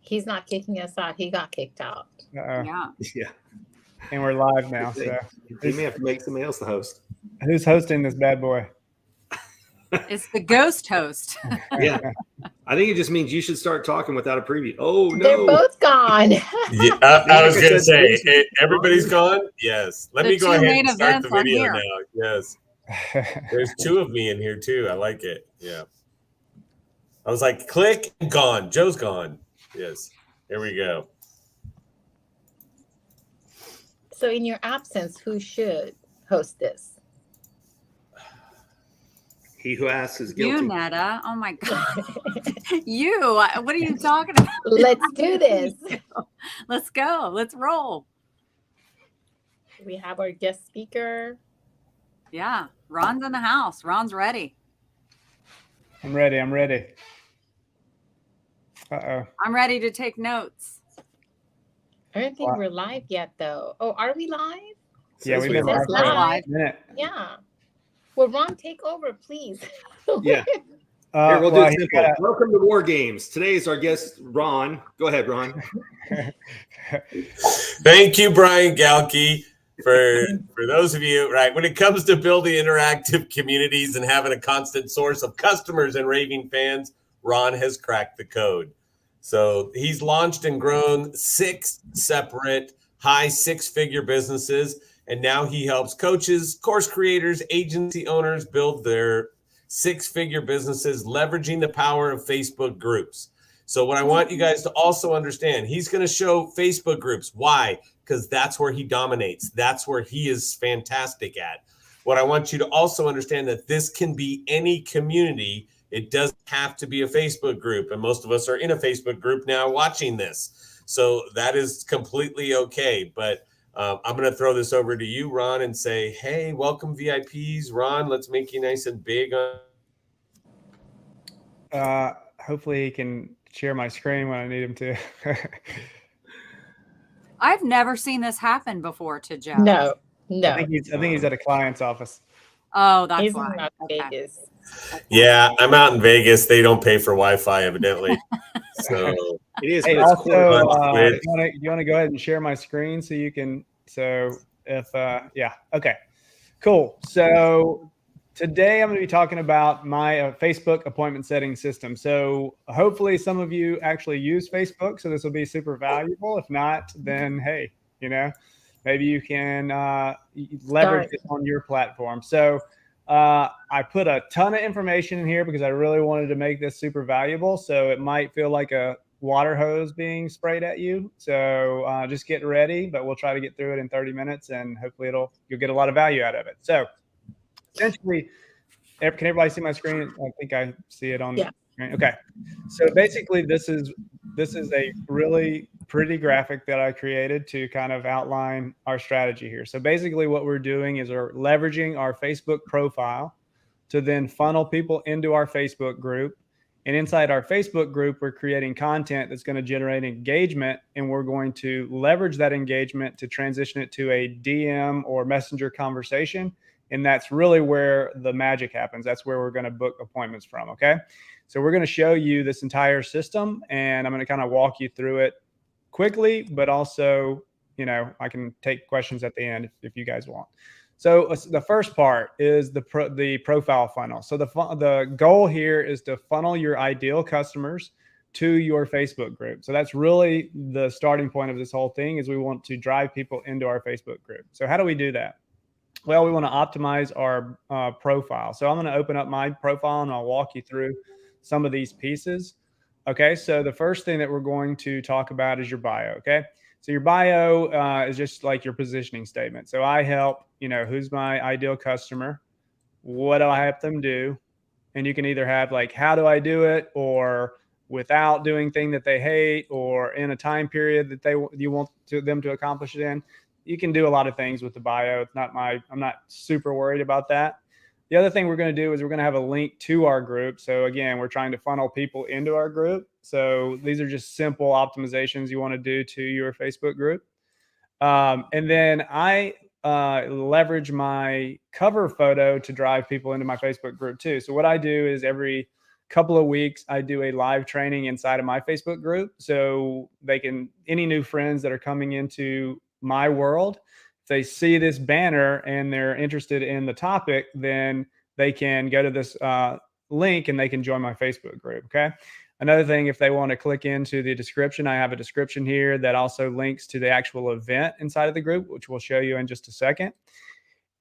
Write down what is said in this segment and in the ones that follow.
He's not kicking us out. He got kicked out. Yeah. Yeah. And we're live now. So He may have to make somebody else the host. who's hosting this bad boy? It's the ghost host. Yeah. I think it just means you should start talking without a preview. Oh, no. They're both gone. Yeah, I was going to say, everybody's gone? Yes. Let me go ahead and start the video now. Yes. There's two of me in here, too. I like it. Yeah. I was like, click, gone. Joe's gone. Yes. Here we go. So in your absence, who should host this? He who asks is guilty. You, Netta. Oh, my God. You. What are you talking about? Let's do this. Let's go. Let's roll. We have our guest speaker. Yeah. Ron's in the house. Ron's ready. I'm ready. Uh-oh. I'm ready to take notes. I don't think we're live yet, though. Oh, are we live? Yeah, we've been live for live. a minute. Yeah. Well, Ron, take over, please. Yeah. Here, we'll do it simple. Welcome to War Games. Today is our guest, Ron. Go ahead, Ron. Thank you, Brian Galkey. For those of you, right, when it comes to building interactive communities and having a constant source of customers and raving fans, Ron has cracked the code. So he's launched and grown 6 separate high 6-figure businesses. And now he helps coaches, course creators, agency owners build their 6-figure businesses, leveraging the power of Facebook groups. So what I want you guys to also understand, he's going to show Facebook groups. Why? Because that's where he dominates. That's where he is fantastic at. What I want you to also understand that this can be any community. It doesn't have to be a Facebook group. And most of us are in a Facebook group now watching this. So that is completely okay. But I'm going to throw this over to you, Ron, and say, hey, welcome VIPs. Ron, let's make you nice and big. Hopefully he can share my screen when I need him to. I've never seen this happen before to Joe. No. I think he's at a client's office. Oh, that's He's why. in Las Vegas. Yeah, I'm out in Vegas. They don't pay for Wi-Fi, evidently. So it is. Hey, also, you want to go ahead and share my screen so you can. So if yeah, okay, cool. So today I'm going to be talking about my Facebook appointment setting system. So hopefully some of you actually use Facebook, so this will be super valuable. If not, then hey, maybe you can leverage it on your platform. So I put a ton of information in here because I really wanted to make this super valuable. So it might feel like a water hose being sprayed at you. So just get ready, but we'll try to get through it in 30 minutes and hopefully you'll get a lot of value out of it. So essentially, can everybody see my screen? I think I see it on the screen. Okay. So basically this is a really pretty graphic that I created to kind of outline our strategy here. So basically what we're doing is we're leveraging our Facebook profile to then funnel people into our Facebook group. And inside our Facebook group, we're creating content that's going to generate engagement, and we're going to leverage that engagement to transition it to a DM or messenger conversation. And that's really where the magic happens. That's where we're going to book appointments from. Okay. So we're going to show you this entire system, and I'm going to kind of walk you through it quickly, but also, I can take questions at the end if you guys want. So the first part is the profile funnel. So the goal here is to funnel your ideal customers to your Facebook group. So that's really the starting point of this whole thing, is we want to drive people into our Facebook group. So how do we do that? Well, we want to optimize our profile. So I'm going to open up my profile and I'll walk you through some of these pieces. Okay, so the first thing that we're going to talk about is your bio. Okay, so your bio is just like your positioning statement. So I help, who's my ideal customer? What do I help them do? And you can either have like, how do I do it? Or without doing thing that they hate, or in a time period that you want them to accomplish it in. You can do a lot of things with the bio. I'm not super worried about that. The other thing we're going to do is we're going to have a link to our group. So again, we're trying to funnel people into our group. So these are just simple optimizations you want to do to your Facebook group. And then I leverage my cover photo to drive people into my Facebook group too. So what I do is every couple of weeks, I do a live training inside of my Facebook group. So any new friends that are coming into my world, if they see this banner and they're interested in the topic, then they can go to this link and they can join my Facebook group. Okay. Another thing, if they want to click into the description, I have a description here that also links to the actual event inside of the group, which we'll show you in just a second.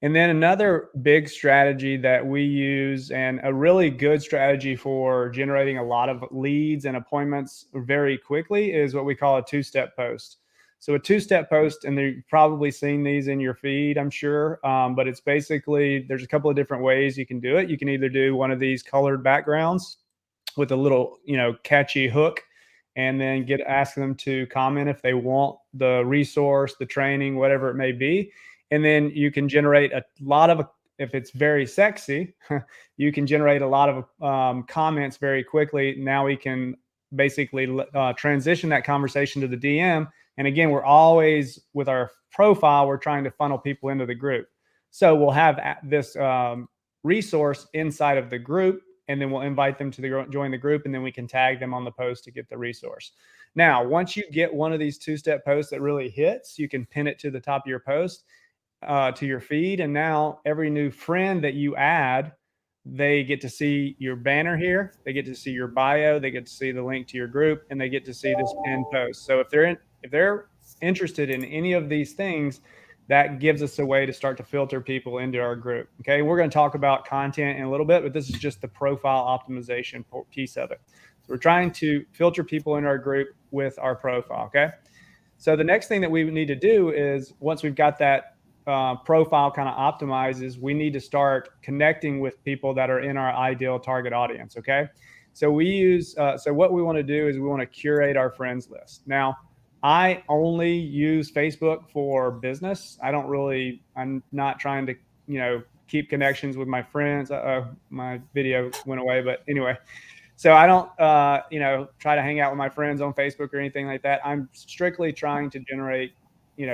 And then another big strategy that we use, and a really good strategy for generating a lot of leads and appointments very quickly, is what we call a two-step post. So a two-step post, and you've probably seen these in your feed, I'm sure, but it's basically, there's a couple of different ways you can do it. You can either do one of these colored backgrounds with a little, catchy hook, and then ask them to comment if they want the resource, the training, whatever it may be. And then you can generate a lot of, if it's very sexy, you can generate a lot of comments very quickly. Now we can basically transition that conversation to the DM. And again, we're always, with our profile, we're trying to funnel people into the group. So we'll have this resource inside of the group, and then we'll invite them to join the group, and then we can tag them on the post to get the resource. Now, once you get one of these two-step posts that really hits, you can pin it to the top of your post, to your feed. And now every new friend that you add, they get to see your banner here. They get to see your bio. They get to see the link to your group, and they get to see this pinned post. So if they're interested in any of these things, that gives us a way to start to filter people into our group. Okay. We're going to talk about content in a little bit, but this is just the profile optimization piece of it. So we're trying to filter people in our group with our profile. Okay. So the next thing that we need to do is, once we've got that profile kind of optimized, is we need to start connecting with people that are in our ideal target audience. Okay. So we use, so what we want to do is we want to curate our friends list. Now, I only use Facebook for business. I'm not trying to, keep connections with my friends. My video went away, but anyway. So I don't, try to hang out with my friends on Facebook or anything like that. I'm strictly trying to generate,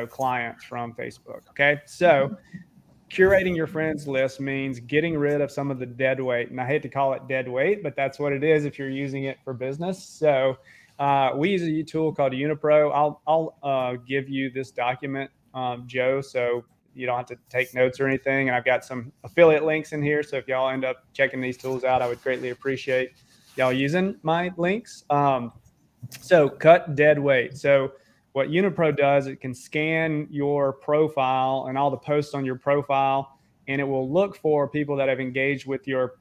clients from Facebook. Okay. So curating your friends list means getting rid of some of the dead weight. And I hate to call it dead weight, but that's what it is if you're using it for business. So we use a tool called Unipro. I'll give you this document, Joe, so you don't have to take notes or anything. And I've got some affiliate links in here. So if y'all end up checking these tools out, I would greatly appreciate y'all using my links. So cut dead weight. So what Unipro does, it can scan your profile and all the posts on your profile, and it will look for people that have engaged with your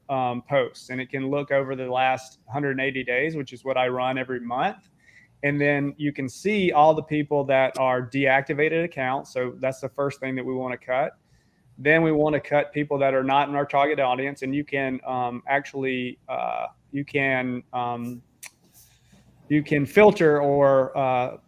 posts. And it can look over the last 180 days, which is what I run every month. And then you can see all the people that are deactivated accounts. So that's the first thing that we want to cut. Then we want to cut people that are not in our target audience. And you can you can filter, or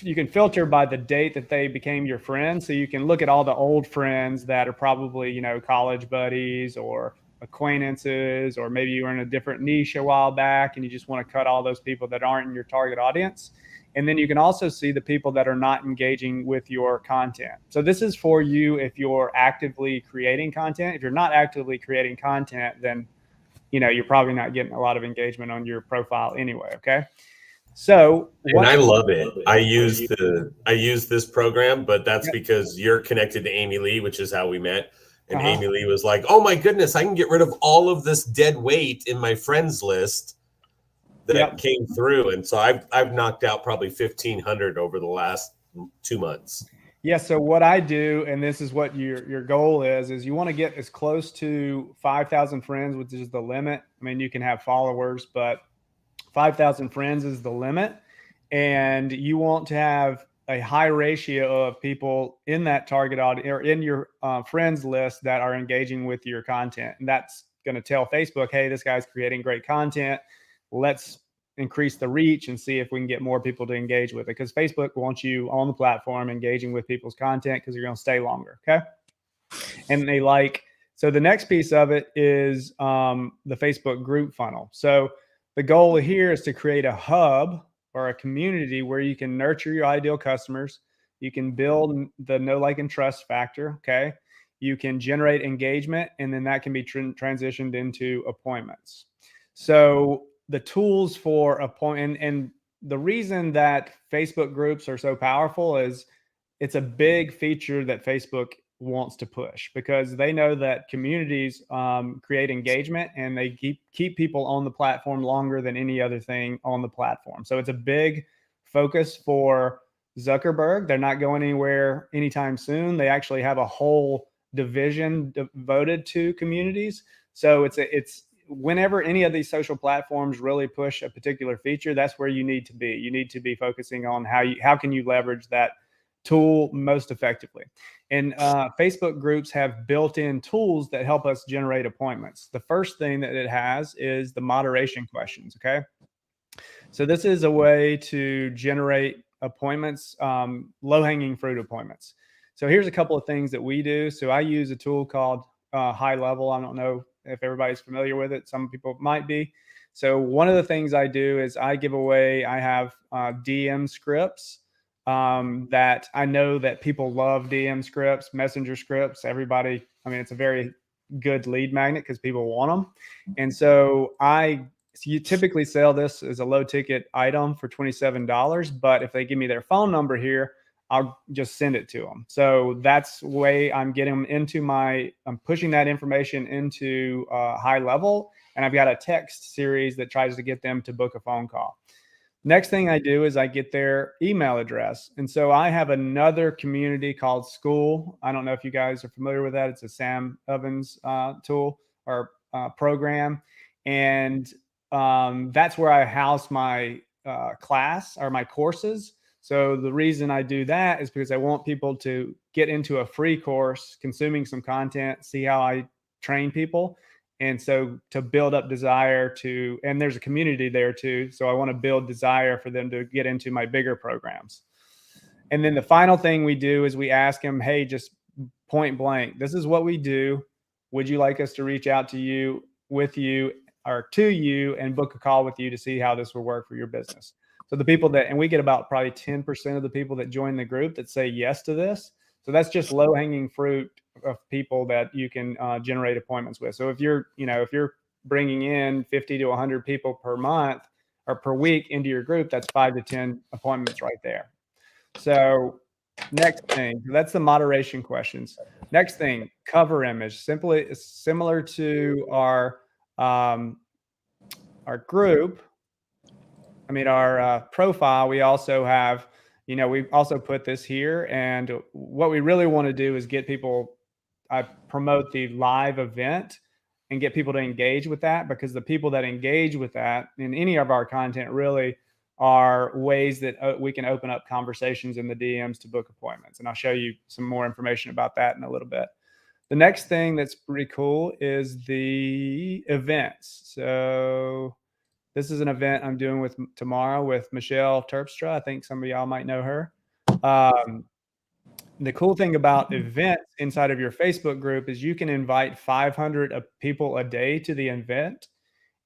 you can filter by the date that they became your friend. So you can look at all the old friends that are probably, college buddies or acquaintances, or maybe you were in a different niche a while back and you just want to cut all those people that aren't in your target audience. And then you can also see the people that are not engaging with your content. So this is for you if you're actively creating content. If you're not actively creating content, then, you're probably not getting a lot of engagement on your profile anyway. Okay. So, and I love it. I use this program, but that's because you're connected to Amy Lee, which is how we met. And Amy Lee was like, "Oh my goodness, I can get rid of all of this dead weight in my friends list that came through." And so I've knocked out probably 1,500 over the last 2 months. Yeah. So what I do, and this is what your goal is you want to get as close to 5,000 friends, which is the limit. I mean, you can have followers, but 5,000 friends is the limit. And you want to have a high ratio of people in that target audience or in your friends list that are engaging with your content. And that's going to tell Facebook, hey, this guy's creating great content. Let's increase the reach and see if we can get more people to engage with it, because Facebook wants you on the platform engaging with people's content because you're going to stay longer. Okay. And so the next piece of it is the Facebook group funnel. So the goal here is to create a hub or a community where you can nurture your ideal customers. You can build the know, like, and trust factor. Okay. You can generate engagement, and then that can be transitioned into appointments. So the tools for and the reason that Facebook groups are so powerful is it's a big feature that Facebook wants to push, because they know that communities create engagement, and they keep people on the platform longer than any other thing on the platform. So it's a big focus for Zuckerberg. They're not going anywhere anytime soon. They actually have a whole division devoted to communities. So it's whenever any of these social platforms really push a particular feature, that's where you need to be. You need to be focusing on how can you leverage that tool most effectively. And Facebook groups have built-in tools that help us generate appointments. The first thing that it has is the moderation questions. Okay, so this is a way to generate appointments, low-hanging fruit appointments. So here's a couple of things that we do. So I use a tool called High Level. I don't know if everybody's familiar with it. Some people might be. So one of the things I do is I give away, I have DM scripts that I know that people love. DM scripts, messenger scripts, everybody. I mean, it's a very good lead magnet because people want them. And so you typically sell this as a low ticket item for $27, but if they give me their phone number here, I'll just send it to them. So that's the way I'm getting them into I'm pushing that information into High Level. And I've got a text series that tries to get them to book a phone call. Next thing I do is I get their email address. And so I have another community called School. I don't know if you guys are familiar with that. It's a Sam Ovens tool or program. And that's where I house my class or my courses. So the reason I do that is because I want people to get into a free course, consuming some content, see how I train people. And so to build up desire and there's a community there too. So I want to build desire for them to get into my bigger programs. And then the final thing we do is we ask them, hey, just point blank, this is what we do. Would you like us to reach out to you, with you, or to you and book a call with you to see how this will work for your business? So the people and we get about probably 10% of the people that join the group that say yes to this. So that's just low hanging fruit of people that you can generate appointments with. So if you're bringing in 50 to 100 people per month or per week into your group, that's 5 to 10 appointments right there. So next thing, that's the moderation questions. Next thing, cover image. Simply similar to our group. I mean, our profile, we also have, we also put this here. And what we really want to do is get people, promote the live event and get people to engage with that, because the people that engage with that in any of our content really are ways that we can open up conversations in the DMs to book appointments. And I'll show you some more information about that in a little bit. The next thing that's pretty cool is the events. So this is an event I'm doing tomorrow with Michelle Terpstra. I think some of y'all might know her. The cool thing about events inside of your Facebook group is you can invite 500 people a day to the event.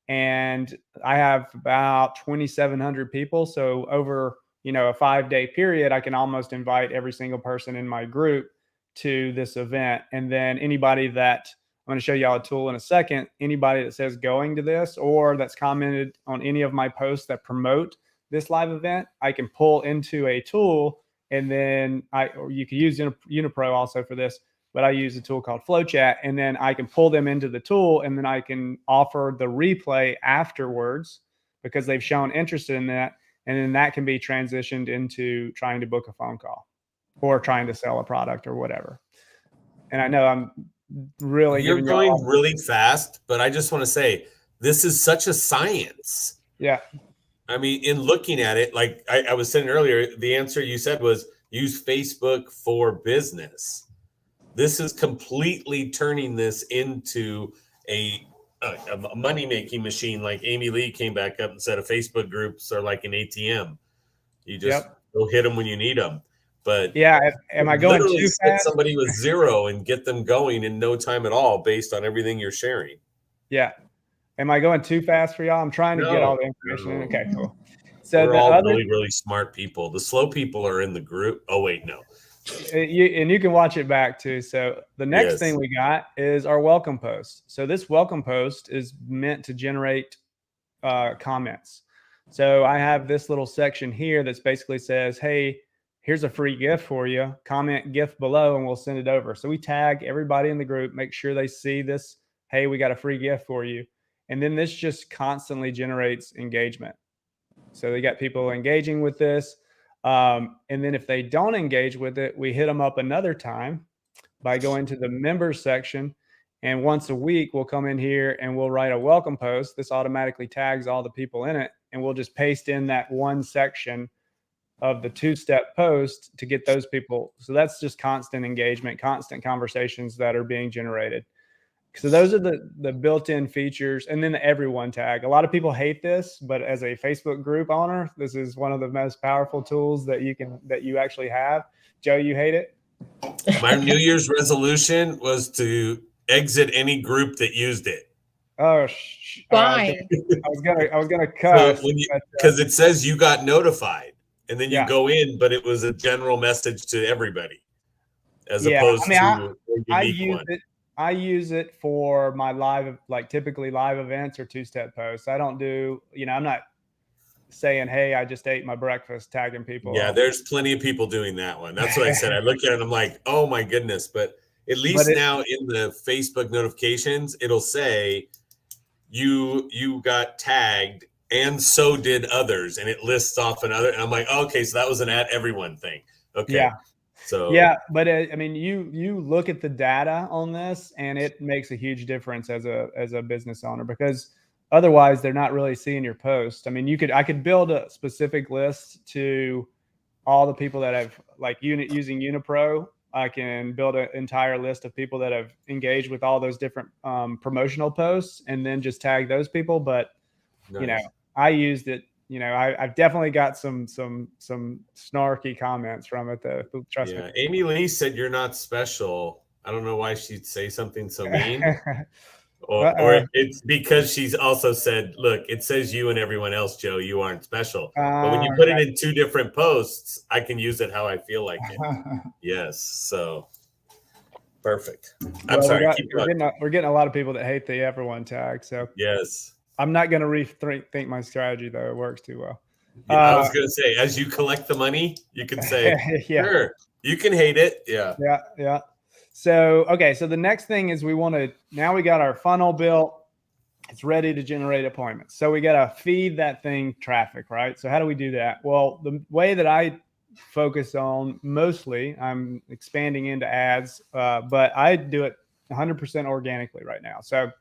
And I have about 2,700 people. So over, a 5-day period, I can almost invite every single person in my group to this event. And then anybody that, I'm going to show y'all a tool in a second, anybody that says going to this or that's commented on any of my posts that promote this live event, I can pull into a tool. And then you can use Unipro also for this, but I use a tool called FlowChat, and then I can pull them into the tool, and then I can offer the replay afterwards because they've shown interest in that. And then that can be transitioned into trying to book a phone call or trying to sell a product or whatever. And I know I'm really you're going really fast, but I just want to say this is such a science. Yeah. I mean, in looking at it, like I was saying earlier, the answer you said was use Facebook for business. This is completely turning this into a money-making machine. Like Amy Lee came back up and said, Facebook groups are like an ATM. You just go hit them when you need them. But yeah, am I going too fast? Somebody with zero and get them going in no time at all based on everything you're sharing. Yeah. Am I going too fast for y'all? I'm trying to get all the information in. Okay, cool. So we're all really, really smart people. The slow people are in the group. Oh, wait, no. You can watch it back too. So the next thing we got is our welcome post. So this welcome post is meant to generate comments. So I have this little section here that's basically says, hey, here's a free gift for you. Comment gift below and we'll send it over. So we tag everybody in the group, make sure they see this. Hey, we got a free gift for you. And then this just constantly generates engagement. So they got people engaging with this. And then if they don't engage with it, we hit them up another time by going to the members section. And once a week, we'll come in here and we'll write a welcome post. This automatically tags all the people in it. And we'll just paste in that one section of the 2-step post to get those people. So that's just constant engagement, constant conversations that are being generated. So those are the built-in features. And then the everyone tag. A lot of people hate this, but as a Facebook group owner, this is one of the most powerful tools that you actually have. Joe, you hate it? My New Year's resolution was to exit any group that used it. Oh, Why? I was gonna cuss because it says you got notified, and then you Yeah. go in, but it was a general message to everybody, as opposed to a unique one. I use it for my typically live events or 2-step posts. I don't do, I'm not saying, hey, I just ate my breakfast, tagging people. Yeah, there's plenty of people doing that one. That's what I said. I look at it and I'm like, oh my goodness. But at least now in the Facebook notifications, it'll say you got tagged and so did others. And it lists off another. And I'm like, oh, okay, so that was an at everyone thing. Okay. Yeah. So yeah, but you look at the data on this, and it makes a huge difference as a business owner, because otherwise they're not really seeing your post. I mean, I could build a specific list to all the people that have using Unipro. I can build an entire list of people that have engaged with all those different promotional posts, and then just tag those people. But nice. I used it. I've definitely got some snarky comments from it, though. Trust me. Amy Lee said you're not special. I don't know why she'd say something so mean. or it's because she's also said, look, it says you and everyone else, Joe, you aren't special. But when you put it in 2 different posts, I can use it how I feel like it. Yes. So perfect. I'm sorry. We're getting a lot of people that hate the everyone tag. So yes. I'm not going to rethink my strategy, though. It works too well. Yeah, I was going to say, as you collect the money, you can say, sure, you can hate it. Yeah. Yeah. So, okay. So the next thing is we got our funnel built. It's ready to generate appointments. So we got to feed that thing traffic, right? So how do we do that? Well, the way that I focus on mostly, I'm expanding into ads, but I do it 100% organically right now. So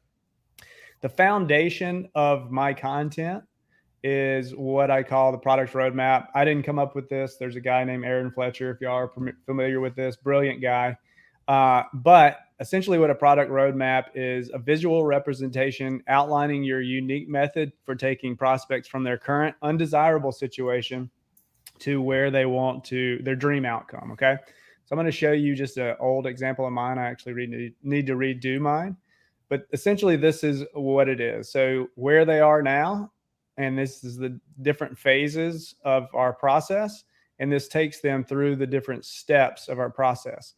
the foundation of my content is what I call the product roadmap. I didn't come up with this. There's a guy named Aaron Fletcher, if you are familiar with this, brilliant guy. But essentially what a product roadmap is, a visual representation outlining your unique method for taking prospects from their current undesirable situation to where they want to, their dream outcome. Okay. So I'm going to show you just an old example of mine. I actually need to redo mine. But essentially, this is what it is. So where they are now, and this is the different phases of our process, and this takes them through the different steps of our process.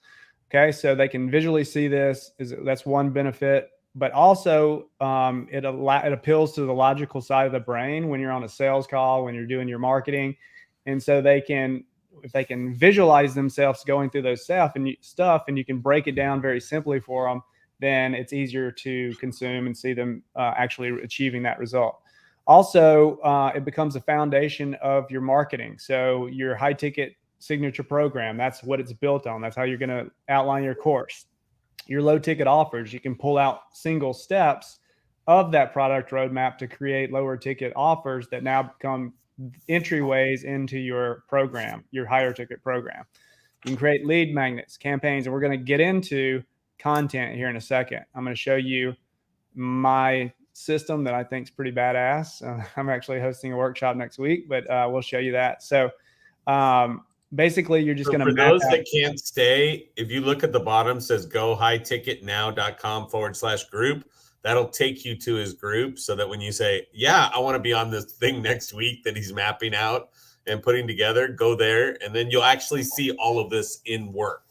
Okay, so they can visually see this. That's one benefit. But also, it appeals to the logical side of the brain when you're on a sales call, when you're doing your marketing. And so if they can visualize themselves going through those stuff, and you can break it down very simply for them, then it's easier to consume and see them actually achieving that result. Also, it becomes a foundation of your marketing. So your high ticket signature program, that's what it's built on. That's how you're going to outline your course. Your low ticket offers, you can pull out single steps of that product roadmap to create lower ticket offers that now become entryways into your program, your higher ticket program. You can create lead magnets, campaigns, and we're going to get into content here in a second. I'm going to show you my system that I think is pretty badass. I'm actually hosting a workshop next week, but we'll show you that. So basically, you're just going to. For those that can't stay, if you look at the bottom, says go highticketnow.com/group. That'll take you to his group, so that when you say, yeah, I want to be on this thing next week that he's mapping out and putting together, go there, and then you'll actually see all of this in work.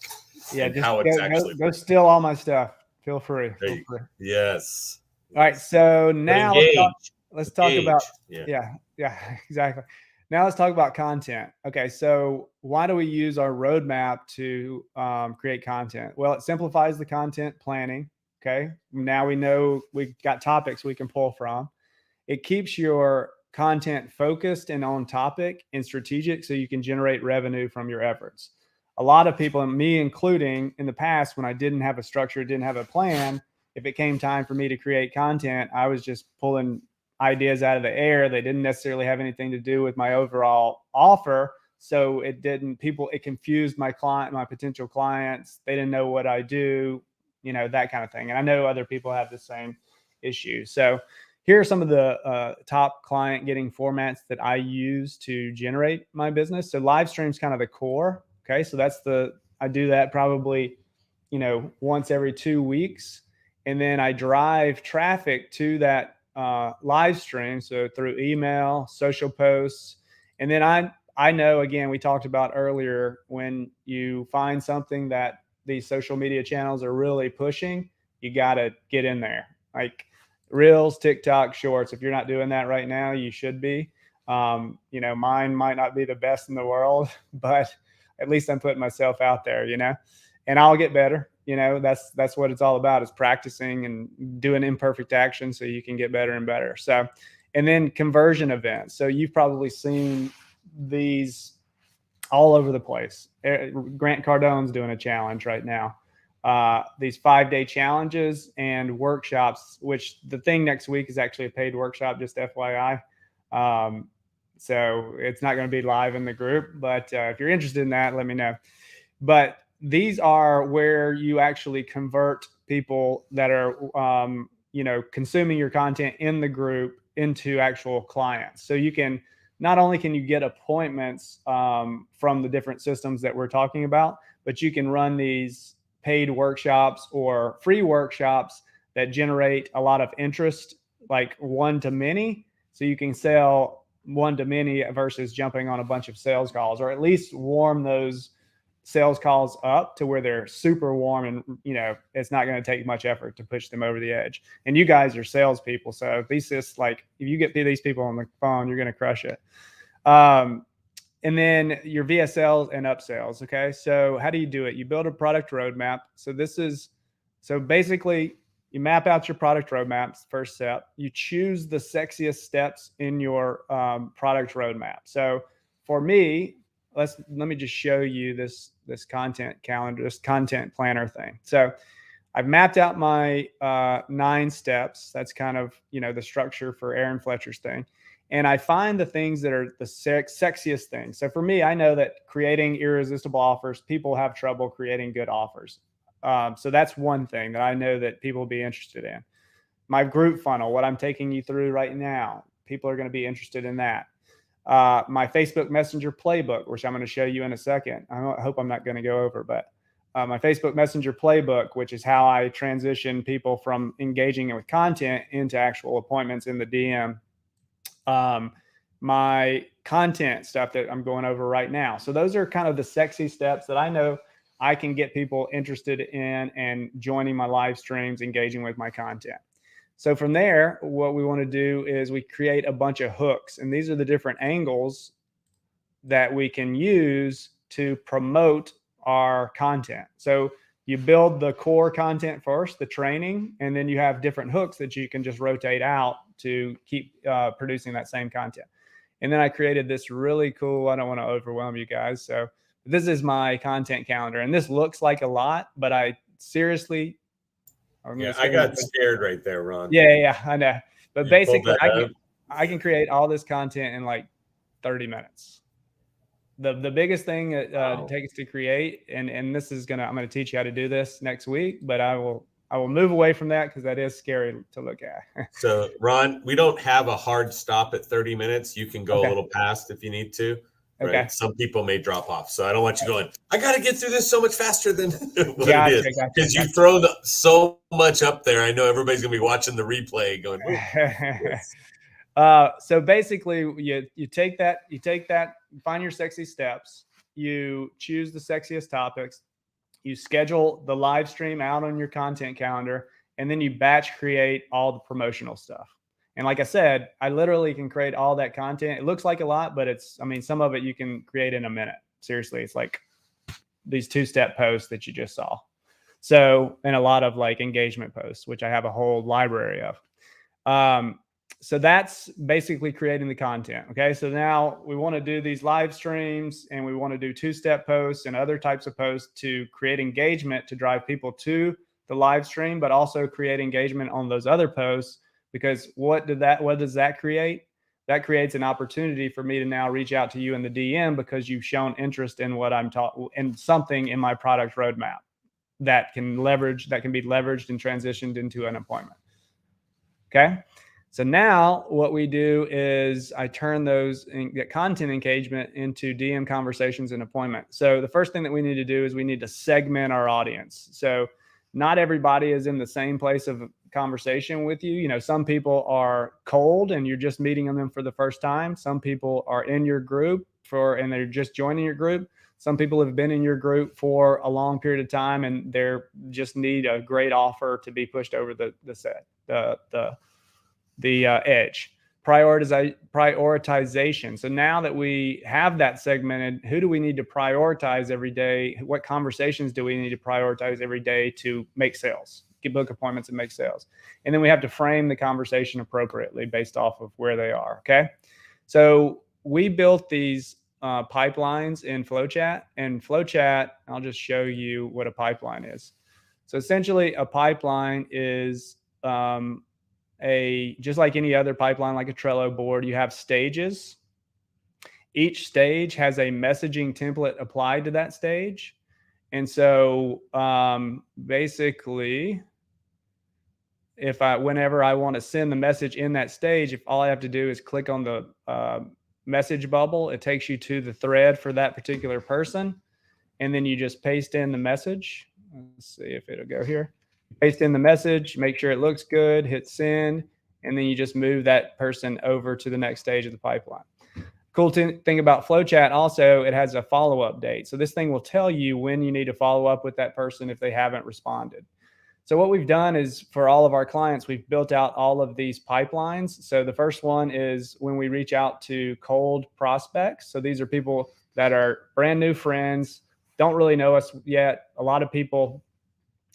Yeah, just go steal all my stuff. Feel free. Yes. All right. So now let's talk about, yeah, exactly. Now let's talk about content. Okay. So why do we use our roadmap to create content? Well, it simplifies the content planning. Okay. Now we know we've got topics we can pull from. It keeps your content focused and on topic and strategic so you can generate revenue from your efforts. A lot of people, and me including, in the past, when I didn't have a structure, didn't have a plan, if it came time for me to create content, I was just pulling ideas out of the air. They didn't necessarily have anything to do with my overall offer. So it confused my potential clients. They didn't know what I do, that kind of thing. And I know other people have the same issue. So here are some of the top client getting formats that I use to generate my business. So live stream's kind of the core. Okay. So I do that probably, once every 2 weeks. And then I drive traffic to that live stream. So through email, social posts. And then I know, again, we talked about earlier, when you find something that these social media channels are really pushing, you got to get in there. Like Reels, TikTok, Shorts. If you're not doing that right now, you should be. Mine might not be the best in the world, but at least I'm putting myself out there, and I'll get better. That's what it's all about, is practicing and doing imperfect action so you can get better and better. So, and then conversion events. So you've probably seen these all over the place. Grant Cardone's doing a challenge right now. These 5-day challenges and workshops, which the thing next week is actually a paid workshop, just FYI. So it's not going to be live in the group, but if you're interested in that, let me know. But these are where you actually convert people that are, consuming your content in the group into actual clients. So not only can you get appointments from the different systems that we're talking about, but you can run these paid workshops or free workshops that generate a lot of interest, like one to many. So you can sell one to many versus jumping on a bunch of sales calls, or at least warm those sales calls up to where they're super warm, and it's not going to take much effort to push them over the edge. And you guys are salespeople, so if you get these people on the phone, you're going to crush it. And then your VSLs and upsells. Okay. So how do you do it? You build a product roadmap. So basically you map out your product roadmaps. First step, you choose the sexiest steps in your product roadmap. So for me, let me just show you this content calendar, this content planner thing. So I've mapped out my 9 steps. That's kind of, the structure for Aaron Fletcher's thing. And I find the things that are the sexiest things. So for me, I know that creating irresistible offers, people have trouble creating good offers. So that's one thing that I know that people will be interested in. My group funnel, what I'm taking you through right now, people are going to be interested in that. My Facebook Messenger playbook, which I'm going to show you in a second. I hope I'm not going to go over, but my Facebook Messenger playbook, which is how I transition people from engaging with content into actual appointments in the DM. My content stuff that I'm going over right now. So those are kind of the sexy steps that I know I can get people interested in and joining my live streams, engaging with my content. So from there, what we want to do is we create a bunch of hooks, and these are the different angles that we can use to promote our content. So you build the core content first, the training, and then you have different hooks that you can just rotate out to keep producing that same content. And then I created this really cool, I don't want to overwhelm you guys. So this is my content calendar, and this looks like a lot, but I seriously, I got scared right there, Ron. Yeah, I know. But basically I can create all this content in like 30 minutes. The biggest thing that takes to create, and this is I'm going to teach you how to do this next week, but I will move away from that because that is scary to look at. So Ron, we don't have a hard stop at 30 minutes. You can go a little past if you need to. Right? Okay. Some people may drop off. So I don't want you going, I got to get through this so much faster than what it is. Because you throw so much up there. I know everybody's going to be watching the replay going, so basically you take that, find your sexy steps, you choose the sexiest topics, you schedule the live stream out on your content calendar, and then you batch create all the promotional stuff. And like I said, I literally can create all that content. It looks like a lot, but some of it you can create in a minute. Seriously, it's like these 2-step posts that you just saw. So, and a lot of like engagement posts, which I have a whole library of. So that's basically creating the content. Okay. So now we want to do these live streams, and we want to do 2-step posts and other types of posts to create engagement, to drive people to the live stream, but also create engagement on those other posts. Because what does that create? That creates an opportunity for me to now reach out to you in the DM, because you've shown interest in what I'm talking, in something in my product roadmap that can be leveraged and transitioned into an appointment. Okay. So now what we do is I turn that content engagement into DM conversations and appointments. So the first thing that we need to do is we need to segment our audience. So not everybody is in the same place of conversation with you. You know, some people are cold and you're just meeting them for the first time. Some people are in your group and they're just joining your group. Some people have been in your group for a long period of time, and they're just need a great offer to be pushed over the edge. Prioritization. So now that we have that segmented, who do we need to prioritize every day? What conversations do we need to prioritize every day to make sales, book appointments and make sales? And then we have to frame the conversation appropriately based off of where they are. Okay. So we built these pipelines in FlowChat, and FlowChat, I'll just show you what a pipeline is. So essentially a pipeline is, just like any other pipeline, like a Trello board, you have stages. Each stage has a messaging template applied to that stage. And so basically, whenever I want to send the message in that stage, if all I have to do is click on the message bubble, it takes you to the thread for that particular person. And then you just paste in the message. Let's see if it'll go here. Paste in the message, make sure it looks good, hit send, and then you just move that person over to the next stage of the pipeline. Cool thing about FlowChat also, it has a follow-up date. So this thing will tell you when you need to follow up with that person if they haven't responded. So what we've done is, for all of our clients, we've built out all of these pipelines. So the first one is when we reach out to cold prospects. So these are people that are brand new friends, don't really know us yet. A lot of people,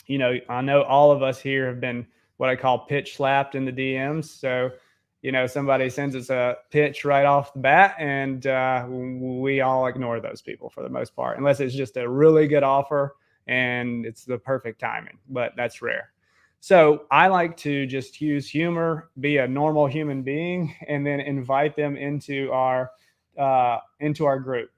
you know, I know all of us here have been what I call pitch slapped in the DMs. So, you know, somebody sends us a pitch right off the bat, and we all ignore those people for the most part, unless it's just a really good offer and it's the perfect timing, but that's rare. So I like to just use humor, be a normal human being, and then invite them into our group.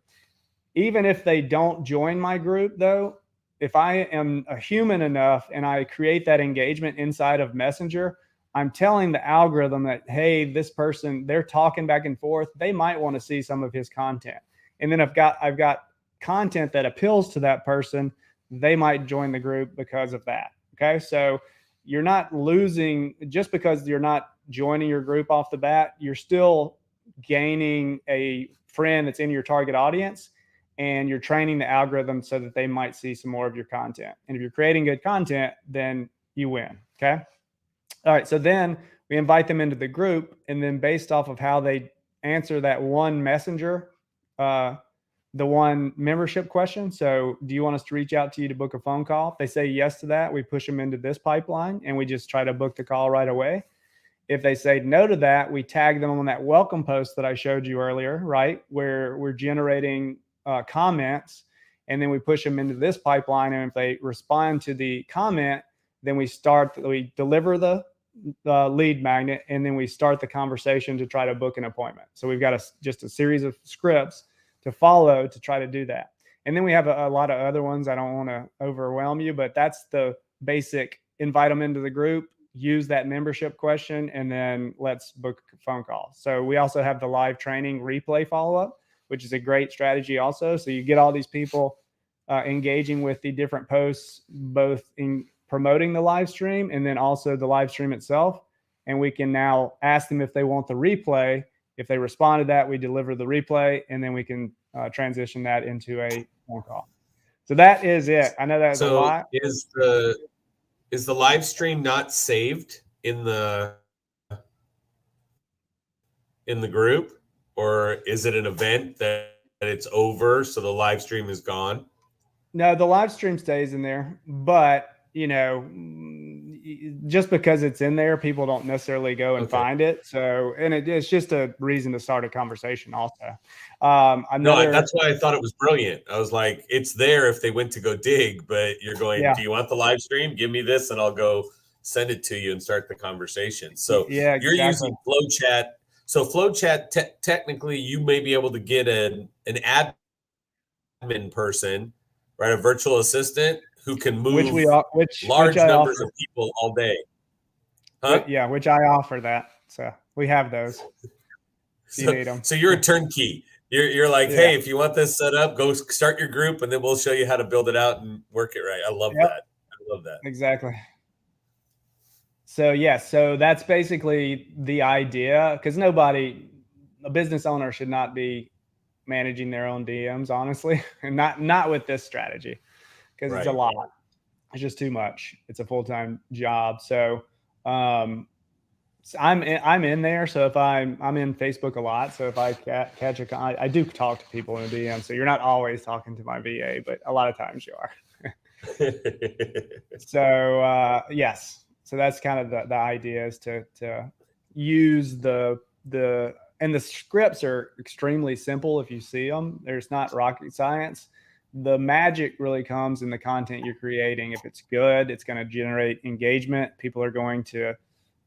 Even if they don't join my group, though, if I am a human enough and I create that engagement inside of Messenger, I'm telling the algorithm that, hey, this person, they're talking back and forth, they might want to see some of his content. And then I've got content that appeals to that person, they might join the group because of that. Okay. So you're not losing just because you're not joining your group off the bat. You're still gaining a friend that's in your target audience, and you're training the algorithm so that they might see some more of your content. And if you're creating good content, then you win. Okay. All right. So then we invite them into the group, and then based off of how they answer that one messenger, the one membership question. So do you want us to reach out to you to book a phone call? If they say yes to that, we push them into this pipeline and we just try to book the call right away. If they say no to that, we tag them on that welcome post that I showed you earlier, right? Where we're generating comments, and then we push them into this pipeline. And if they respond to the comment, then we deliver the lead magnet, and then we start the conversation to try to book an appointment. So we've got just a series of scripts to follow to try to do that. And then we have a lot of other ones. I don't want to overwhelm you, but that's the basic: invite them into the group, use that membership question, and then let's book a phone call. So we also have the live training replay follow-up, which is a great strategy also. So you get all these people engaging with the different posts, both in promoting the live stream and then also the live stream itself. And we can now ask them if they want the replay. If they respond to that, we deliver the replay, and then we can transition that into a phone call. So that is it. I know that's a lot. Is the live stream not saved in the in the group, or is it an event that it's over, so the live stream is gone? No, the live stream stays in there, but just because it's in there, people don't necessarily go and find it. So, and it's just a reason to start a conversation also. That's why I thought it was brilliant. I was like, it's there if they went to go dig, but you're going, do you want the live stream? Give me this and I'll go send it to you and start the conversation. So you're using FlowChat. So FlowChat, technically you may be able to get an admin person, right? A virtual assistant who can move large numbers of people all day. Huh? Which I offer that. So we have those. You need them. So you're a turnkey. You're like, hey, if you want this set up, go start your group, and then we'll show you how to build it out and work it right. I love that. I love that. Exactly. So so that's basically the idea, because a business owner should not be managing their own DMs, honestly, and not with this strategy, because it's a lot. It's just too much. It's a full-time job. So I'm in there. So if I'm in Facebook a lot. So if I catch I do talk to people in a DM. So you're not always talking to my VA, but a lot of times you are. So yes. So that's kind of the idea, is to use and the scripts are extremely simple if you see them. There's not rocket science. The magic really comes in the content you're creating. If it's good, it's going to generate engagement. People are going to,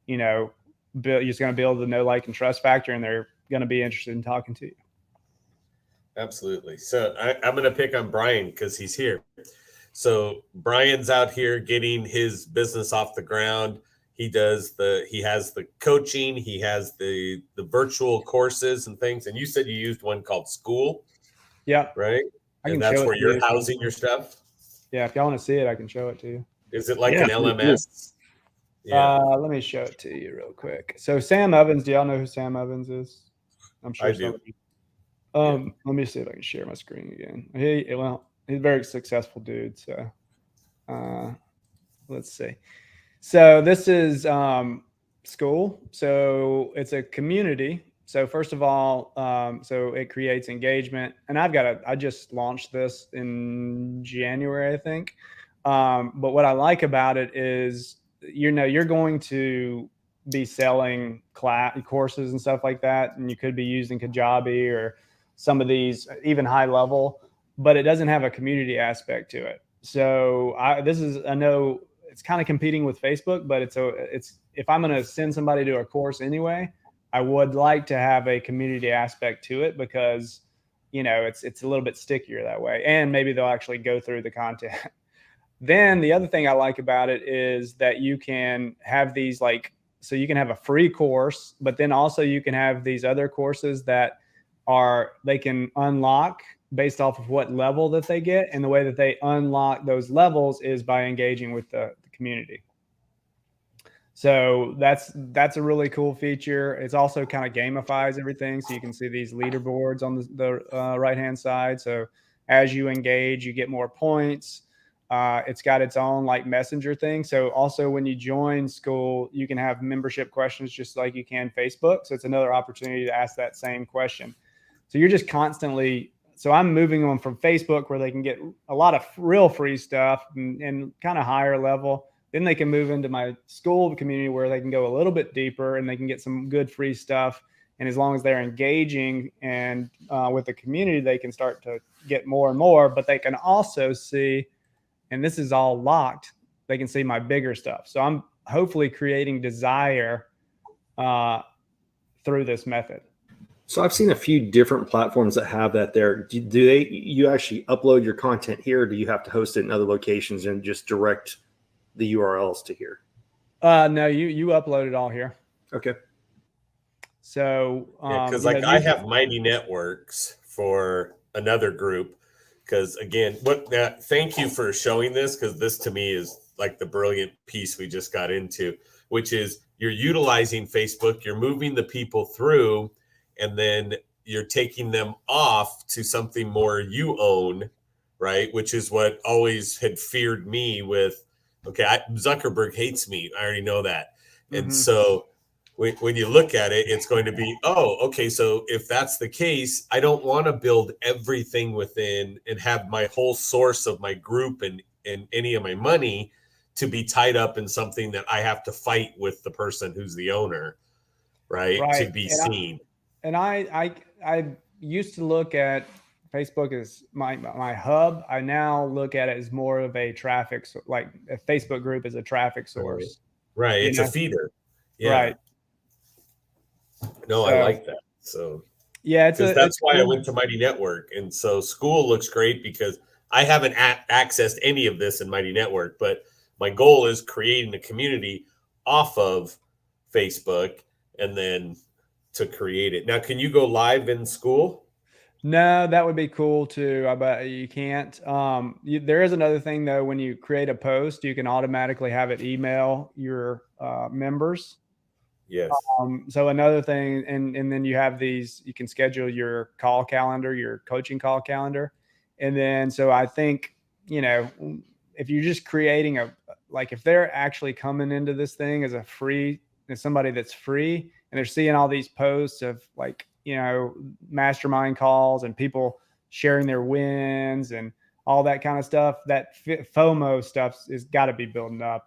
you're just going to build the know, like, and trust factor, and they're going to be interested in talking to you. Absolutely. So I'm going to pick on Brian because he's here. So Brian's out here getting his business off the ground. He has the coaching, he has the virtual courses and things. And you said you used one called School. Yeah. Right. And that's where you're housing your stuff. Yeah. If y'all want to see it, I can show it to you. Is it like an LMS? Yeah. Let me show it to you real quick. So Sam Evans, do y'all know who Sam Evans is? I'm sure I do. Let me see if I can share my screen again. He's a very successful dude. So let's see. So this is School. So it's a community. So first of all, so it creates engagement, and I just launched this in January, I think. But what I like about it is, you're going to be selling courses and stuff like that, and you could be using Kajabi or some of these, even high level, but it doesn't have a community aspect to it. So I know it's kind of competing with Facebook, but it's if I'm going to send somebody to a course anyway, I would like to have a community aspect to it, because it's a little bit stickier that way, and maybe they'll actually go through the content. Then the other thing I like about it is that you can have these, so you can have a free course, but then also you can have these other courses that they can unlock based off of what level that they get. And the way that they unlock those levels is by engaging with the community. So that's a really cool feature. It's also kind of gamifies everything. So you can see these leaderboards on the right-hand side. So as you engage, you get more points. It's got its own messenger thing. So also when you join School, you can have membership questions just like you can Facebook. So it's another opportunity to ask that same question. So you're just constantly, so I'm moving them from Facebook, where they can get a lot of real free stuff and kind of higher level. Then they can move into my School community, where they can go a little bit deeper and they can get some good free stuff. And as long as they're engaging and with the community, they can start to get more and more, but they can also see, and this is all locked, they can see my bigger stuff. So I'm hopefully creating desire through this method. So I've seen a few different platforms that have that there. You actually upload your content here, or do you have to host it in other locations and just direct the URLs to here? No, you upload it all here. Okay. So because I have Mighty Networks for another group. Because again, thank you for showing this, because this to me is like the brilliant piece we just got into, which is you're utilizing Facebook, you're moving the people through, and then you're taking them off to something more you own, right? Which is what always had feared me with, Zuckerberg hates me. I already know that. And so when you look at it, it's going to be, oh, okay, so if that's the case, I don't want to build everything within and have my whole source of my group and any of my money to be tied up in something that I have to fight with the person who's the owner, right? To be seen. I used to look at Facebook as my hub. I now look at it as more of a traffic, like a Facebook group is a traffic source. Right. It's a feeder. Yeah. Right. No, I like that. So yeah, that's why I went to Mighty Network. And so school looks great because I haven't accessed any of this in Mighty Network, but my goal is creating a community off of Facebook and then to create it. Now, can you go live in school? No, that would be cool too. I bet you can't. There is another thing though. When you create a post, you can automatically have it email your members. Yes. So another thing, and then you have these. You can schedule your call calendar, your coaching call calendar, and then so I think if you're just creating if they're actually coming into this thing as somebody that's free, and they're seeing all these posts of mastermind calls and people sharing their wins and all that kind of stuff, that FOMO stuff is got to be building up,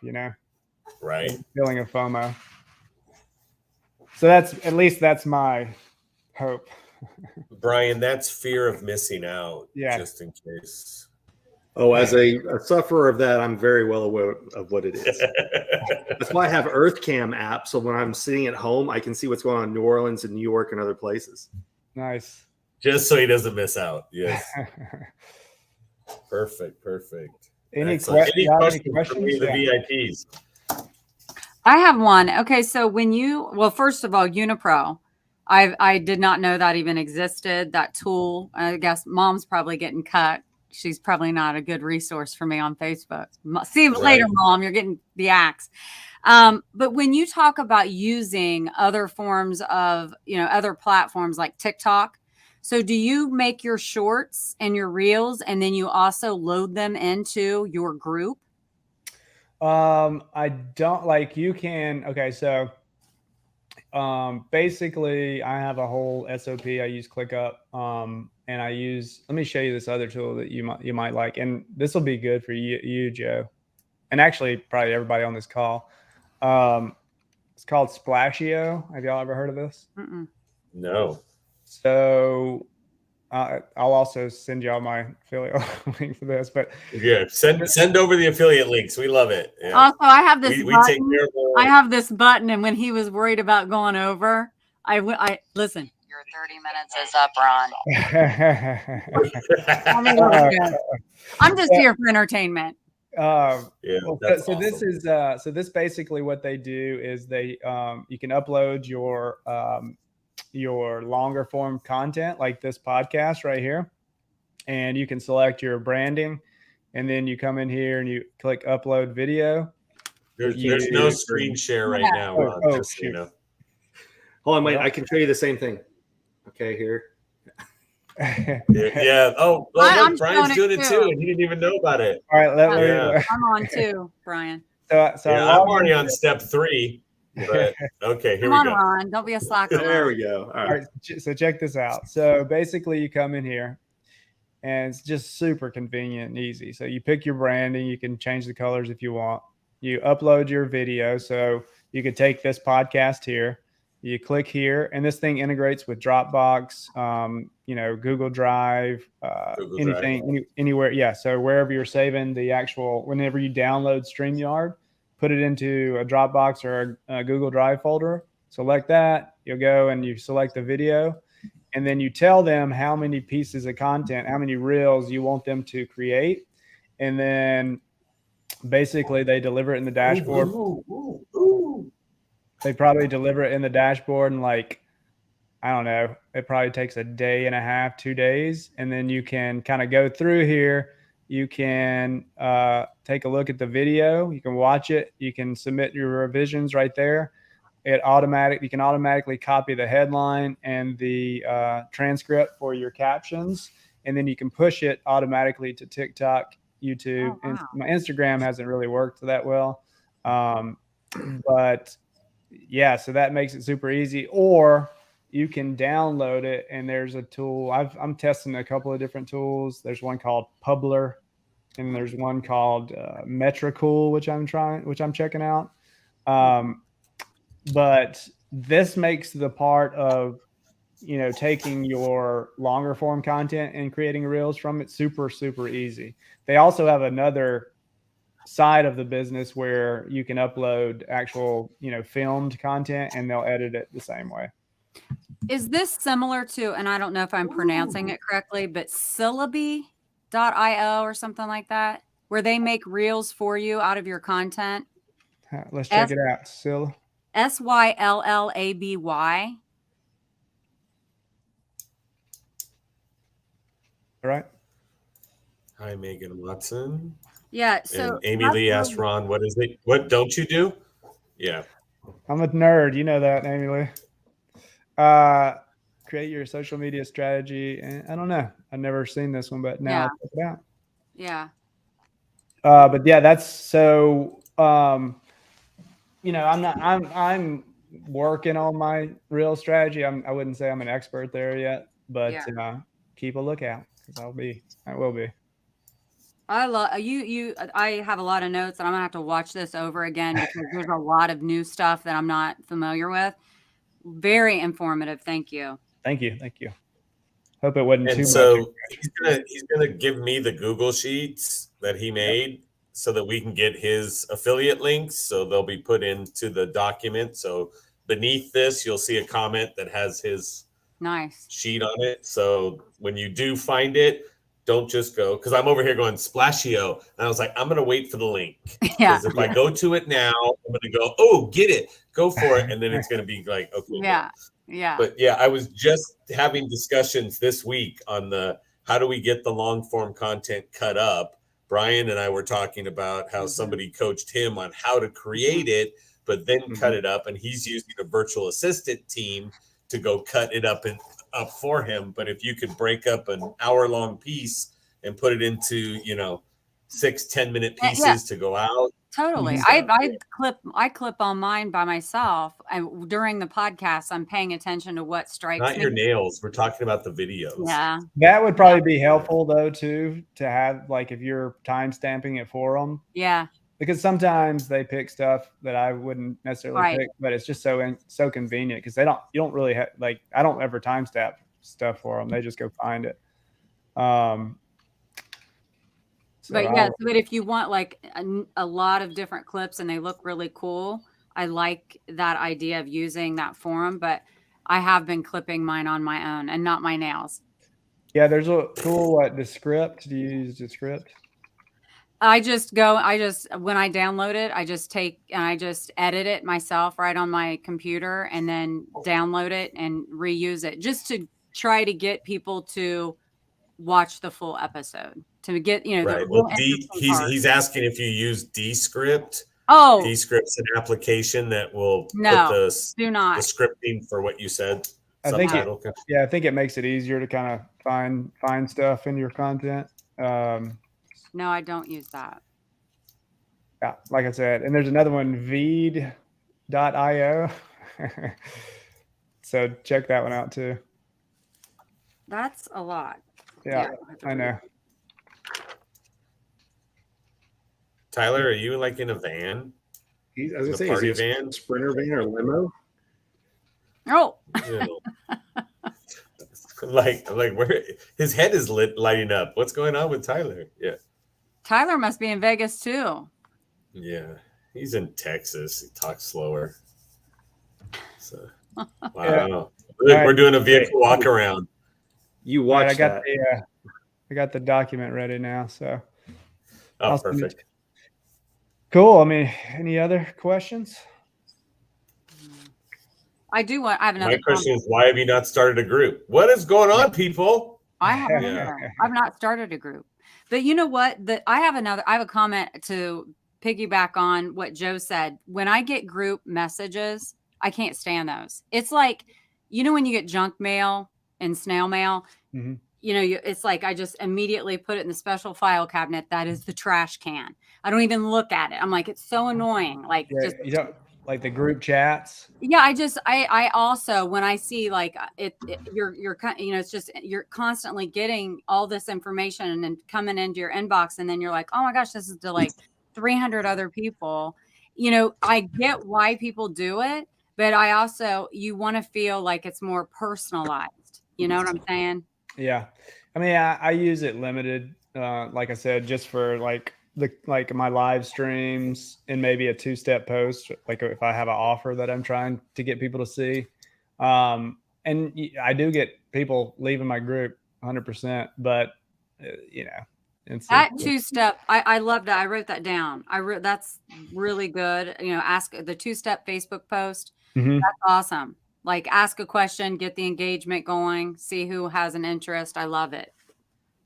right? Feeling of FOMO. So that's my hope. Brian, that's fear of missing out. Yeah. Just in case. Oh, as a sufferer of that, I'm very well aware of what it is. That's why I have EarthCam app. So when I'm sitting at home, I can see what's going on in New Orleans and New York and other places. Nice. Just so he doesn't miss out. Yes. Perfect. Any questions for me, the VIPs? I have one. Okay, so first of all, Unipro, I did not know that even existed, that tool. I guess mom's probably getting cut. She's probably not a good resource for me on Facebook. See you later, Mom. You're getting the axe. But when you talk about using other forms of, other platforms like TikTok, so do you make your shorts and your reels and then you also load them into your group? I don't you can. Okay. So, basically I have a whole SOP. I use ClickUp. And let me show you this other tool that you might like. And this will be good for you, Joe. And actually probably everybody on this call. It's called Splashio. Have y'all ever heard of this? Mm-mm. No. So I'll also send y'all my affiliate link for this, but yeah, send over the affiliate links. We love it. Yeah. Also, I have this we button. Take care of I have this button, and when he was worried about going over, I listen. Your 30 minutes is up, Ron. I'm just here for entertainment. So awesome. This basically what they do is they you can upload your longer form content like this podcast right here, and you can select your branding, and then you come in here and you click upload video. There's no screen share right now, Ron, just so you know. Hold on, wait, I can show you the same thing. Okay, here. Yeah. Oh, look, Brian's doing it too, and he didn't even know about it. All right, I'm on too, Brian. So I'm already on step 3. But okay, here we go. Ron, don't be a slacker. There we go. All right. So check this out. So basically, you come in here, and it's just super convenient and easy. So you pick your branding. You can change the colors if you want. You upload your video. So you could take this podcast here. You click here, and this thing integrates with Dropbox, Google Drive, anywhere. Yeah. So wherever you're saving whenever you download StreamYard, put it into a Dropbox or a Google Drive folder. Select that. You'll go and you select the video, and then you tell them how many pieces of content, how many reels you want them to create, and then basically they deliver it in the dashboard. They probably deliver it in the dashboard in I don't know, it probably takes a day and a half, 2 days. And then you can kind of go through here. You can take a look at the video. You can watch it. You can submit your revisions right there. You can automatically copy the headline and the transcript for your captions. And then you can push it automatically to TikTok, YouTube. Oh, wow. My Instagram hasn't really worked that well. But yeah, so that makes it super easy. Or you can download it, and there's a tool. I'm testing a couple of different tools. There's one called Publer, and there's one called Metricool, which I'm checking out. But this makes the part of, taking your longer form content and creating reels from it super, super easy. They also have another side of the business where you can upload actual, filmed content, and they'll edit it the same way. Is this similar to, and I don't know if I'm pronouncing it correctly, but Syllabi.io or something like that, where they make reels for you out of your content? Let's check it out. Syllabi. Syllaby. All right. Hi, Megan Watson. Yeah. So and Amy Lee asked Ron, what is it? What don't you do? Yeah. I'm a nerd. You know that, Amy Lee. Create your social media strategy. And I don't know. I've never seen this one, but now I'll check it out. Yeah. But yeah, that's so, I'm working on my reel strategy. I wouldn't say I'm an expert there yet, but keep a lookout, because I will be. I love you. I have a lot of notes, and I'm gonna have to watch this over again because there's a lot of new stuff that I'm not familiar with. Very informative. Thank you. Thank you. Hope it wasn't too much. He's gonna give me the Google Sheets that he made so that we can get his affiliate links. So they'll be put into the document. So beneath this, you'll see a comment that has his sheet on it. So when you do find it, don't just go, because I'm over here going Splashio, and I was like, I'm gonna wait for the link, because if I go to it now, I'm gonna go, oh, get it, go for it, and then it's gonna be like, okay, But I was just having discussions this week on how do we get the long form content cut up. Brian and I were talking about how somebody coached him on how to create it, but then cut it up, and he's using a virtual assistant team to go cut it up for him. But if you could break up an hour-long piece and put it into 6-10 minute pieces to go out. Totally. I clip on mine by myself, and during the podcast I'm paying attention to what strikes Not your nails, we're talking about the videos. That would probably be helpful though too, to have, like, if you're time stamping it for them, because sometimes they pick stuff that I wouldn't necessarily pick, but it's just so convenient, because you don't really have, like, I don't ever timestamp stuff for them. They just go find it. But if you want like a lot of different clips and they look really cool, I like that idea of using that forum. But I have been clipping mine on my own and not my nails. Yeah, there's a tool at Descript. Do you use Descript? When I download it, I just edit it myself right on my computer, and then download it and reuse it, just to try to get people to watch the full episode, to get, right. Well, he's asking if you use Descript. Descript's an application that will put the scripting for what you said. I think it makes it easier to kind of find stuff in your content. No, I don't use that. Yeah, like I said, and there's another one, Veed.io. So check that one out too. That's a lot. Yeah, I know. Tyler, are you like in a van? I was gonna say, is he a van, Sprinter van, or limo? Oh. like where his head is lighting up. What's going on with Tyler? Yeah. Tyler must be in Vegas too. Yeah, he's in Texas. He talks slower. So, wow. We're doing a vehicle walk around. You watch I got the document ready now, so. Oh, perfect. Cool. I mean, any other questions? I have another. My question is, why have you not started a group? What is going on, people? I haven't either. I've not started a group. But you know what? I have a comment to piggyback on what Joe said. When I get group messages, I can't stand those. It's like, when you get junk mail and snail mail, it's like I just immediately put it in the special file cabinet. That is the trash can. I don't even look at it. I'm like, it's so annoying. Like, like the group chats. Yeah, I also, when I see like you're you know, it's just you're constantly getting all this information and coming into your inbox, and then you're like, oh my gosh, this is to like 300 other people. You know, I get why people do it, but I also, you want to feel like it's more personalized. You know what I'm saying? Yeah, I mean, I use it limited, like I said, just for like my live streams and maybe a 2-step post, like if I have an offer that I'm trying to get people to see. And I do get people leaving my group 100%, but you know, it's That 2-step, I love that. I wrote that down. That's really good. You know, ask the 2-step Facebook post. Mhm. That's awesome. Like, ask a question, get the engagement going, see who has an interest. I love it.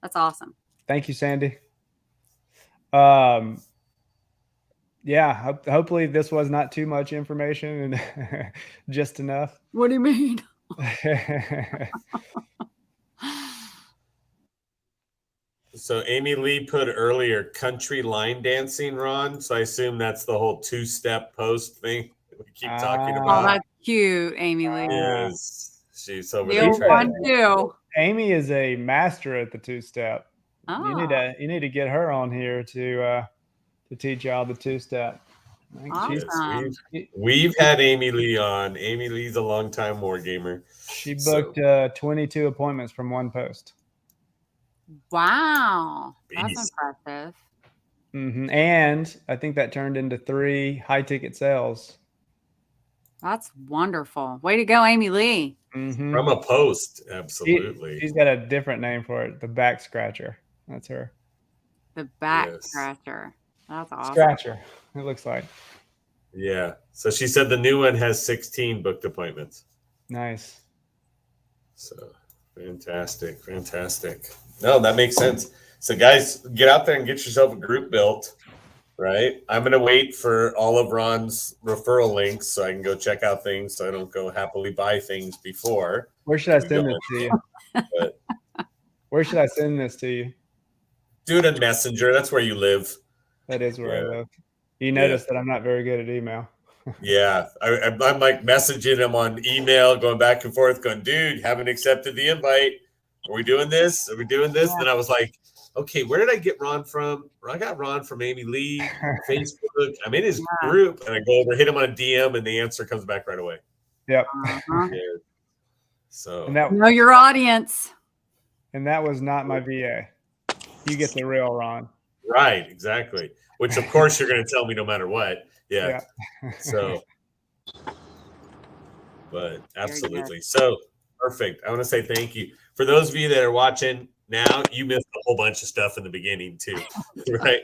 That's awesome. Thank you, Sandy. Yeah, hopefully this was not too much information and just enough. What do you mean? So Amy Lee put earlier country line dancing, Ron. So I assume that's the whole 2-step post thing that we keep talking Oh, about. that's cute, Amy Lee. Yes, she's over The there old trying one too. Amy is a master at the 2-step. Oh. You need to get her on here to teach y'all the 2-step. Awesome. We've had Amy Lee on. Amy Lee's a longtime wargamer. She booked 22 appointments from one post. Wow, that's Beast. impressive. And I think that turned into 3 high-ticket sales. That's wonderful. Way to go, Amy Lee. From a post, absolutely. She's got a different name for it, the back scratcher. That's her. The back Yes. scratcher. That's awesome. Scratcher, it looks like. Yeah. So she said the new one has 16 booked appointments. Nice. So fantastic. No, that makes sense. So guys, get out there and get yourself a group built, right? I'm going to wait for all of Ron's referral links so I can go check out things so I don't go happily buy things before. Where should I send this to you? But Where should I send this to you? do it in Messenger. That's where you live. That is where Yeah. I live. You notice that I'm not very good at email. Yeah. I'm like messaging him on email, going back and forth, going, dude, haven't accepted the invite. Are we doing this? Are we doing this? Yeah. And I was like, okay, where did I get Ron from? I got Ron from Amy Lee, Facebook. I'm in his group, and I go over, hit him on a DM, and the answer comes back right away. Yep. Uh-huh. Yeah. So Know your audience. And that was not my VA. You get the real Ron. right, exactly. Which of course you're going to tell me no matter what. Yeah. So, but absolutely. So perfect. I want to say thank you for those of you that are watching. Now you missed a whole bunch of stuff in the beginning too, right?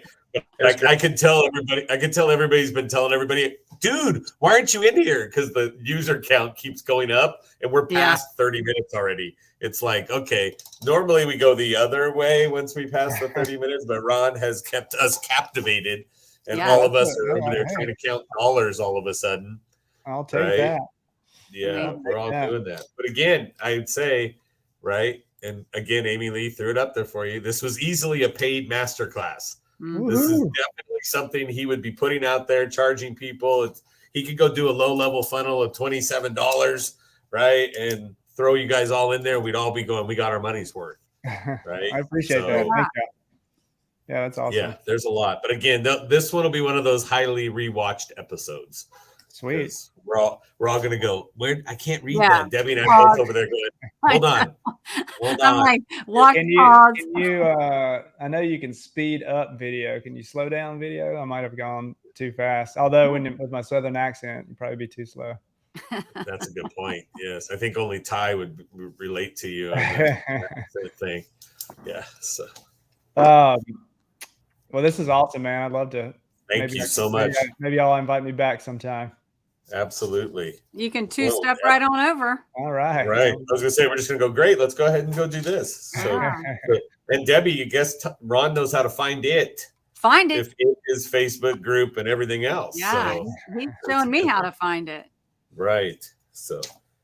I can tell everybody. I can tell everybody's been telling everybody, dude, why aren't you in here? Because the user count keeps going up, and we're past 30 minutes already. It's like, okay, normally we go the other way once we pass the 30 minutes, but Ron has kept us captivated, and all of us are over there trying to count dollars all of a sudden. I'll take that. Yeah, we're all doing that. But again, I'd say, right. And again, Amy Lee threw it up there for you. This was easily a paid masterclass. This is definitely something he would be putting out there, charging people. He could go do a low-level funnel of $27, right, and throw you guys all in there. We'd all be going, we got our money's worth, right? I appreciate that. Thank you. Yeah, that's awesome. Yeah, there's a lot. But again, this one will be one of those highly rewatched episodes. Sweet. We're all gonna go. Where I can't read that. Debbie and I are both over there going, hold on. I'm like, watch can you I know you can speed up video. Can you slow down video? I might have gone too fast. Although with my southern accent, it'd probably be too slow. That's a good point. Yes. I think only Ty would relate to you on that thing. Yeah. So well, this is awesome, man. I'd love to. Thank you so much. Maybe y'all invite me back sometime. Absolutely. You can two-step right on over. All right. Right. I was going to say, we're just going to go, great. Let's go ahead and go do this. So, and Debbie, you guess Ron knows how to find it. Find it. If it is Facebook group and everything else. Yeah. So, he's showing me how to find it. Right. So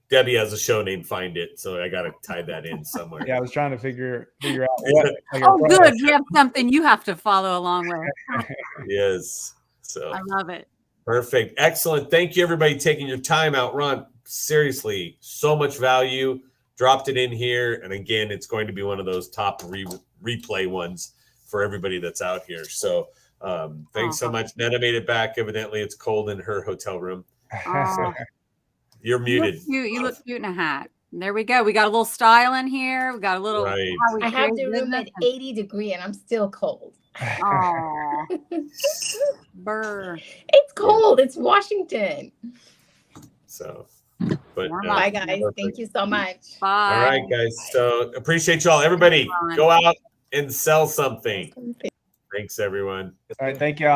Debbie has a show named Find It. So I got to tie that in somewhere. Yeah. I was trying to figure out what. Good. We have something you have to follow along with. Yes. So I love it. Perfect. Excellent. Thank you, everybody, taking your time out. Ron, seriously, so much value. Dropped it in here. And again, it's going to be one of those top replay ones for everybody that's out here. So thanks so much. Netta made it back. Evidently, it's cold in her hotel room. Oh. You're muted. You look cute in a hat. There we go. We got a little style in here. We got a little. Right. I have the room at 80 degrees and I'm still cold. Oh, burr. It's cold. It's Washington. So, but bye, guys. perfect. Thank you so much. Bye. All right, guys. So appreciate y'all. Everybody, go out and sell something. Thanks, everyone. All right. Thank y'all.